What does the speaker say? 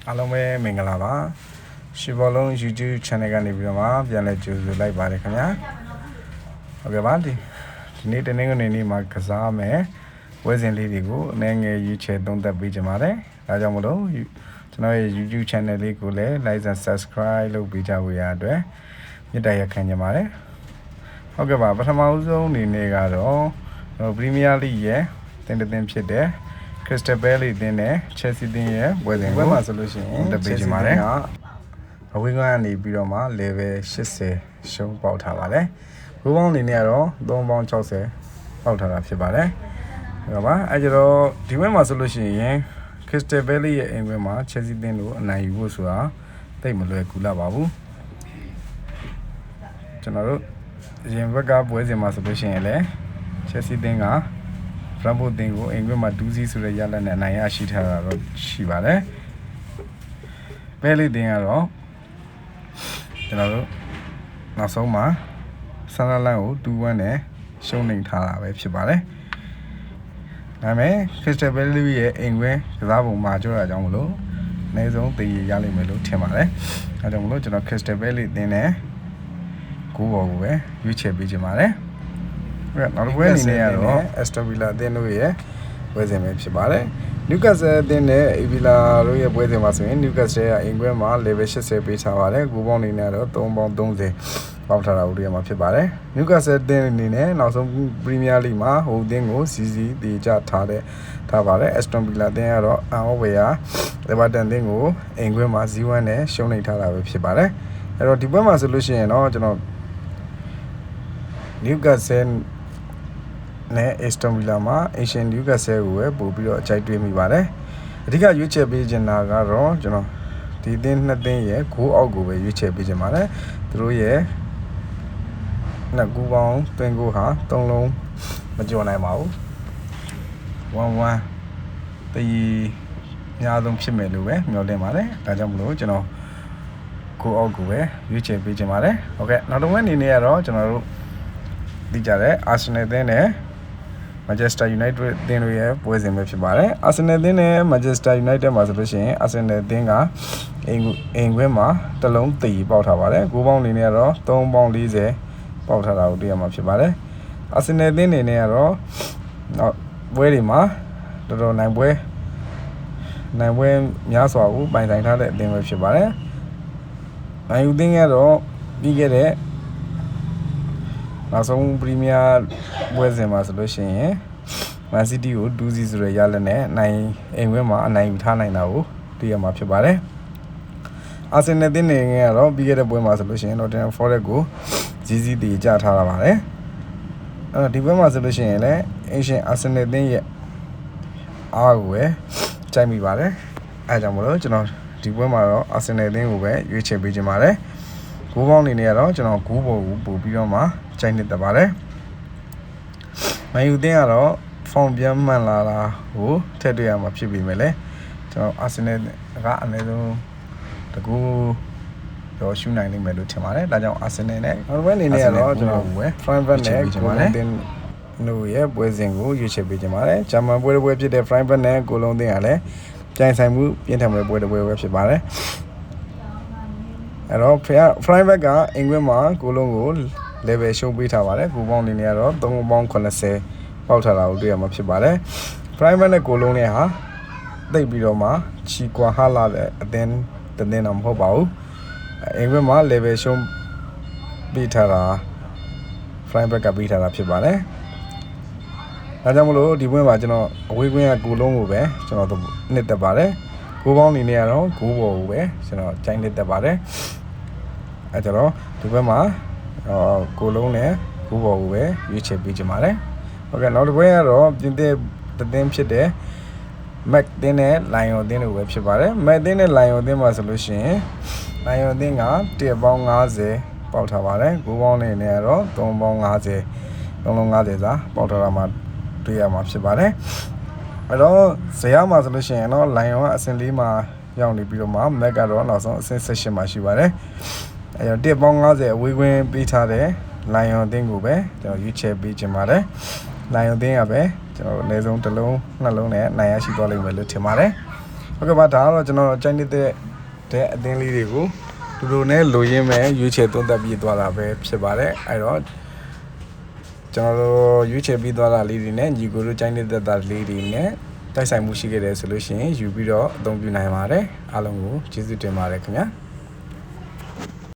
အားလုံးပဲမင်္ဂလာပါရှိဘောလုံး YouTube channel ကနေပြီးတော့မှပြန်လည်ကြိုဆိုလိုက်ပါတယ်ခင်ဗျာဟုတ်ကဲ့ပါဒီနေ့တနင်္ဂနွေနေ့မှာကစားမယ်ဝဲစဉ်လေးတွေကိုအနေငယ်ရွေးချယ်သုံးသပ်ပေးကြပါတယ်ဒါကြောင့်မလို့ကျွန်တော်ရဲ့ YouTube channel လေးကိုလည်း like and subscribe လုပ်ပေးကြဖို့ရအတွက်မြတ်တရခံကြပါတယ်ဟုတ်ကဲ့ပါပထမဦးဆုံးအနေနဲ့ကတော့Premier League ရဲ့တင်ဖြစ်တဲ့Crystal Palace အသင်းနဲ့ Chelsea အသင်းရဲ့ပွဲစဉ်ကိုမှာဆိုလို့ရှိရင်တပေးချင်ပါတယ်အဝေးကနေပြီးတော့မှ level 80ရှုံးပေါက်ထားပါတယ်။ဘူပေါင်းအနေနဲ့ကတော့3ပေါင်း60ပေါက်ထားတာဖြစ်ပါတယ်။ဟုတ်ပါအဲကြတော့ဒီဘက်မှာဆိုလို့ရှိရင် Crystal Palace ရဲ့အိမ်ဘက်မှာ Chelsea အသင်းကိုအနိုင်ယူဖို့ဆိုတာတိတ်မလွယ်ကူလာပါဘူး။ကျွန်တော်တို့အရင်ဘက်ကပွဲစဉ်မှာဆိုလို့ရှိရင်လည်း Chelsea အသင်းကBravo တင်ကိုအင်္ဂလိပ်မှာ2-0ဆိုတဲ့ရလဒ်နဲ့အနိုင်ရရှိထားတာတော့ရှိပါတယ်။ပဲလေးတင်ကတော့ကျွန်တော်တို့နောက်ဆုံးမှာဆန်လာလန်ကို2-1နဲ့ရှုံးနိမ့်ထားတာပဲဖြစ်ပါတယ်။ဒါပေမဲ့ Crystal Palace ရဲ့အင်္ဂလိပ်ကစားပုံမှာကြောက်ရကြောင်းမလို့အနည်းဆုံးတည်ရလိမ့်မယ်လို့ထင်ပါတယ်။အဲဒါကြောင့်မလို့ကျွန်တော် Crystal Palace တင်နဲ့9ဘော်ကိုပဲရွေးချယ်ပေးချင်ပါတယ်။နောက်တစ်ပွဲအနေနဲ့ကတော့ Aston Villa အသင်းတို့ရဲ့ပွဲစဉ်ပဲဖြစ်ပါတယ်။ Newcastle အသင်းနဲ့ Villa တို့ရဲ့ပွဲစဉ်မှာဆိုရင် Newcastle ကအင်္ဂလိပ်မှာ level 80ပေးထားပါတယ်။ဂိုးပေါင်းအနေနဲ့တော့3ပေါင်း30ပေါက်ထားတာကိုတွေ့ရမှာဖြစ်ပါတယ်။ Newcastle အသင်းအနေနဲ့နောက်ဆုံး Premier League မှာဟိုအသင်းကိုစီတေချထားပါတယ်။ Aston Villa အသင်းကတော့Everton အသင်းကိုအင်္ဂလိပ်မှာ0-1နဲ့ရှုံးနိမ့်ထားတာပဲဖြစ်ပါတယ်။အဲ့တော့ဒီပွဲမှာဆိုလို့ရှိရင်တော့ကျွန်တော် Newcastleနဲ့ Aston Villa မှာ Asian Newcastle ကိုပဲပို့ပြီးတော့အကြိုက်တွေ့မိပါတယ်အဓိကရွေးချယ်ပေးချင်တာကတော့ကျွန်တော်ဒီအသင်းနှစ်သင်းရဲ့ဂိုးအောက်ကိုပဲရွေးချယ်ပေးချင်ပါတယ်သူတို့ရဲ့နှစ်ကူပေါင်းသွင်းဂိုးဟာ3လုံးမကျော်နိုင်ပါဘူး1-1တည်အများဆုံးဖြစ်မယ်လို့ပဲမျှော်လင့်ပါတယ်ဒါကြောင့်မလို့ကျွန်တော်ဂိုးအောက်ကိုပဲရွေးချယ်ပေးချင်ပါတယ်ဟုတ်ကဲ့နောက်တစ်ဝက်အနေနဲ့ကတော့ကျွန်တော်တို့သိကြတဲ့ Arsenal အသင်းနဲ့ Manchester United အသင်းတို့ရဲ့ပွဲစဉ်ပဲဖြစ်ပါတယ်။ Arsenal အသင်းနဲ့ Manchester United မှာဆိုလို့ရှိရင် Arsenal အသင်းကအင်ကွင်းမှာတစ်လုံးတည်ပေါက်ထားပါတယ်။ဂိုးပေါင်းအနေနဲ့ကတော့3ပေါင်း40ပေါက်ထားတာကိုတွေ့ရမှာဖြစ်ပါတယ်။ Arsenal အသင်းအနေနဲ့ကတော့နောက်ပွဲတွေမှာတော်တော်နိုင်ပွဲများစွာကိုပိုင်ဆိုင်ထားတဲ့အသင်းပဲဖြစ်ပါတယ်။နိုင်ယူအသင်းကတော့ပြီးခဲ့တဲ့နောက်ဆုံး Premier ပွဲစဉ်မှာဆိုလို့ရှိရင် Man City ကို2-0ဆိုတဲ့ရလဒ်နဲ့အိမ်ဝင်းမှာအနိုင်ယူထားနိုင်တာကိုတွေ့ရမှာဖြစ်ပါတယ်။ Arsenal အသင်းနေကတော့ပြီးခဲ့တဲ့ပွဲမှာဆိုလို့ရှိရင် Nottingham Forest ကို0-0တည်ကြထားတာပါတယ်။အဲ့တော့ဒီပွဲမှာဆိုလို့ရှိရင်လည်း Asian Arsenal အသင်းရဲ့အားကိုပဲကြိုက်မိပါတယ်။အဲဒါကြောင့်မလို့ကျွန်တော်ဒီပွဲမှာတော့ Arsenal အသင်းကိုပဲရွေးချယ်ပေးချင်ပါတယ်။ဂိုးပေါင်းအနေနဲ့ကတော့ကျွန်တော်9ဘော်ကိုပို့ပြီးတော့မှကြိုက်နေတတ်ပါတယ်။မန်ယူအသင်းကတော့ဖောင်ပြန်မှန်လာတာကိုထည့်တွေ့ရမှာဖြစ်ပေမဲ့လည်းကျွန်တော် Arsenal ကအနည်းဆုံးတကူတော့ရှုနိုင်နိုင်မယ်လို့ထင်ပါတယ်။ဒါကြောင့် Arsenal နဲ့နောက်တစ်အနေနဲ့ကတော့ကျွန်တော်ဝယ် Frankfurt နဲ့ Golden တို့ရဲ့ပွဲစဉ်ကိုရွေးချယ်ပေးကြပါတယ်။ဂျာမန်ပွဲဖြစ်တဲ့ Frankfurt နဲ့ Golden အသင်းကလည်းကြိုင်ဆိုင်မှုပြင်းထန်မဲ့ပွဲပဲဖြစ်ပါတယ်။အဲ့တော့ Frankfurt ကအင်္ဂလိပ်မှာ Golden ကိုlevel ရှုံးပေးထားပါတယ်။ဂိုးပေါင်းအနေနဲ့ကတော့3ပေါင်း80ပေါက်ထားတာကိုတွေ့ရမှာဖြစ်ပါတယ်။ Private နဲ့ကိုလုံးနဲ့ဟာတိတ်ပြီးတော့မှချီကွာဟာလာတဲ့အသင်းတော့မဟုတ်ပါဘူး။အင်္ဂလိပ်မှာ level ရှုံးပေးထားတာ Private ကပေးထားတာဖြစ်ပါတယ်။ဒါကြောင့်မလို့ဒီပွဲမှာကျွန်တော်အဝေးကွင်းကကိုလုံးကိုပဲကျွန်တော်နှစ်သက်ပါတယ်။ဂိုးပေါင်းအနေနဲ့ကတော့ဂိုးဘော်ကိုပဲကျွန်တော်ကြိုက်နှစ်သက်ပါတယ်။အဲကြတော့ဒီပွဲမှာကိုလုံးနဲ့ဂိုးဘော်ကိုပဲရွေးချယ်ပေးချင်ပါတယ်။ဟုတ်ကဲ့နောက်တစ်ပွဲကတော့ပြင်သစ်အသင်းဖြစ်တဲ့ Mac အသင်းနဲ့ Lion အသင်းတို့ပဲဖြစ်ပါတယ်။ Mac အသင်းနဲ့ Lion အသင်းမှာဆိုလို့ရှိရင် Lion အသင်းက1ပေါင်း50ပေါက်ထားပါတယ်။ဂိုးပေါင်းအနေနဲ့ကတော့3ပေါင်း50 3လုံး50စာပေါက်ထားတာမှတွေ့ရမှာဖြစ်ပါတယ်။အဲ့တော့ဇယားမှာဆိုလို့ရှိရင်တော့ Lion ကအဆင့်4မှာရောက်နေပြီးတော့မှ Mac ကတော့နောက်ဆုံးအဆင့်18မှာရှိပါတယ်။အဲ့တော့1ပေါင်း50အဝေးကွင်းပေးထားတဲ့ Lion အသင်းကိုပဲကျွန်တော်ရွေးချယ်ပေးချင်ပါတယ်။ Lion အသင်းကပဲကျွန်တော်အနည်းဆုံးတစ်လုံးနှလုံးနဲ့နိုင်ရရှိသွားလိမ့်မယ်လို့ထင်ပါတယ်။ ဟုတ်ကဲ့ပါဒါကတော့ကျွန်တော်ကြိုက်တဲ့အသင်းလေးတွေကိုသူတို့နဲ့လိုရင်းမဲ့ရွေးချယ်သုံးသပ်ပြီးသွားတာပဲဖြစ်ပါတယ်အဲ့တော့ကျွန်တော်တို့ရွေးချယ်ပြီးသွားတာလေးတွေနဲ့ညီကိုတို့ကြိုက်နေတဲ့တာလေးတွေနဲ့တိုက်ဆိုင်မှုရှိခဲ့တယ်ဆိုလို့ရှိရင်ယူပြီးတော့အသုံးပြုနိုင်ပါတယ်အားလုံးကိုကျေးဇူးတင်ပါတယ်ခင်ဗျာ